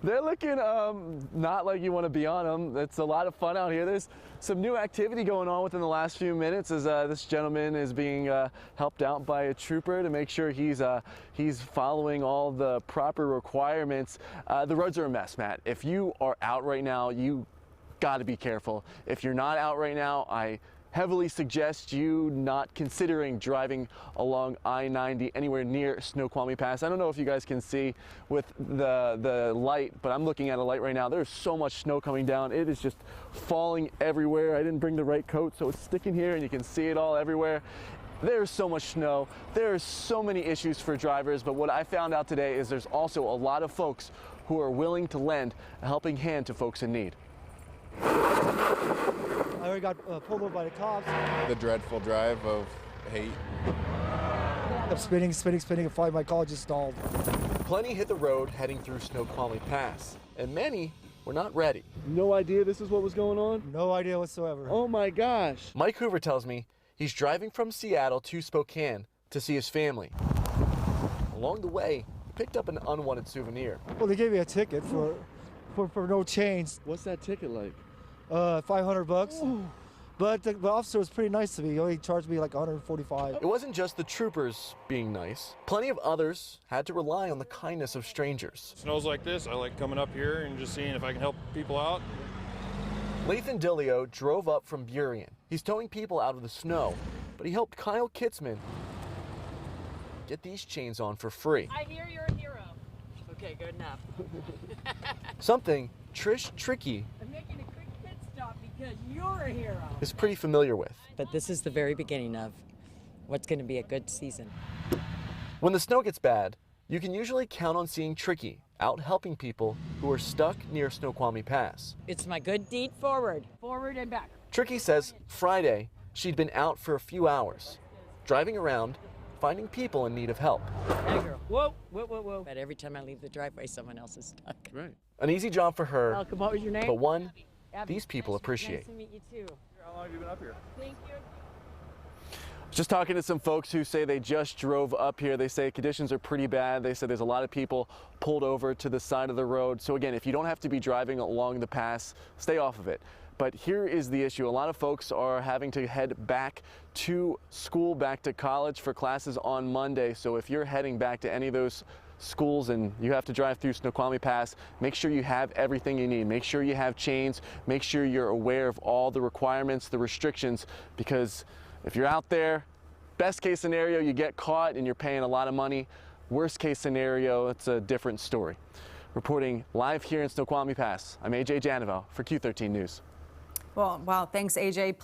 They're looking not like you want to be on them. It's a lot of fun out here. There's some new activity going on within the last few minutes as this gentleman is being helped out by a trooper to make sure he's following all the proper requirements. The roads are a mess, Matt. If you are out right now, you got to be careful. If you're not out right now, I heavily suggest you not considering driving along I-90 anywhere near Snoqualmie Pass. I don't know if you guys can see with the light, but I'm looking at a light right now. There's so much snow coming down. It is just falling everywhere. I didn't bring the right coat, so it's sticking here and you can see it all everywhere. There's so much snow. There are so many issues for drivers, but what I found out today is there's also a lot of folks who are willing to lend a helping hand to folks in need. I already got pulled over by the cops. The dreadful drive of hate. I'm spinning, and finally my car just stalled. Plenty hit the road heading through Snoqualmie Pass, and many were not ready. No idea this is what was going on? No idea whatsoever. Oh my gosh. Mike Hoover tells me he's driving from Seattle to Spokane to see his family. Along the way, he picked up an unwanted souvenir. Well, they gave me a ticket for no change. What's that ticket like? $500. Ooh. But the officer was pretty nice to me. He only charged me like $145. It wasn't just the troopers being nice. Plenty of others had to rely on the kindness of strangers. Snows like this, I like coming up here and just seeing if I can help people out. Lathan Dillio drove up from Burien. He's towing people out of the snow, but he helped Kyle Kitzman get these chains on for free. I hear you're a hero. Okay, good enough. Something Trish Tricky I'm making a quick pit stop because you're a hero. is pretty familiar with. But this is the very beginning of what's going to be a good season. When the snow gets bad, you can usually count on seeing Tricky out helping people who are stuck near Snoqualmie Pass. It's my good deed forward. Forward and back. Tricky says Friday she'd been out for a few hours, driving around, finding people in need of help. Hey girl. Whoa, whoa, whoa, whoa. But every time I leave the driveway, someone else is stuck. Right. An easy job for her, Welcome. What was your name? but one Abby. these people appreciate. Nice to meet you too. How long have you been up here? Thank you. Just talking to some folks who say they just drove up here. They say conditions are pretty bad. They said there's a lot of people pulled over to the side of the road. So again, if you don't have to be driving along the pass, stay off of it. But here is the issue. A lot of folks are having to head back to school, back to college for classes on Monday. So if you're heading back to any of those schools and you have to drive through Snoqualmie Pass, make sure you have everything you need. Make sure you have chains. Make sure you're aware of all the requirements, the restrictions, because if you're out there, best case scenario, you get caught and you're paying a lot of money. Worst case scenario, it's a different story. Reporting live here in Snoqualmie Pass, I'm AJ Janovel for Q13 News. Well, wow, thanks, AJ.